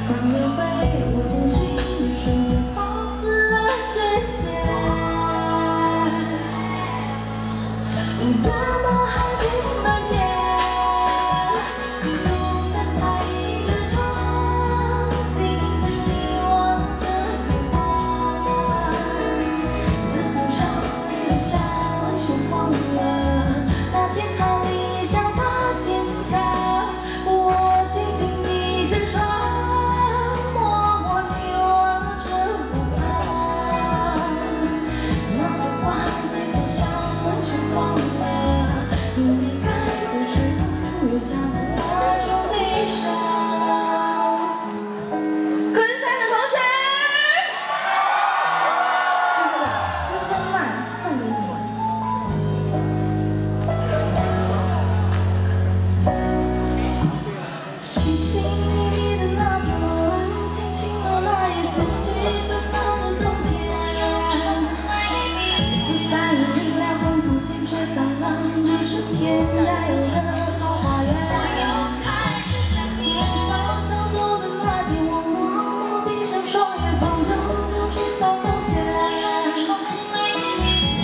当流回我无情的瞬间，放肆了视线。你怎么还听得见？苏散太一直闯进你望着变幻，自能朝你留下了却忘了那天逃离想他坚强，我紧紧闭着窗，默默地望着我旁。那朵花在飘香了却忘了，你离开的时候留下的那种悲伤。昆山的同学，这是4000万送给你们。细细密密的那段，轻轻的那夜，细细杂杂的冬天，四散有力量，红土心吹散了，这是天该有的好花园。上墙走的那天，我默默闭上双眼，放偷偷去扫风险。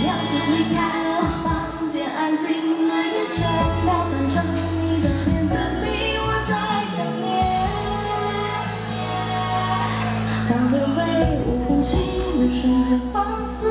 娘子离开了房间，安静的夜全飘散成你的脸，怎比我再想念？当流回我无情的瞬间，放肆。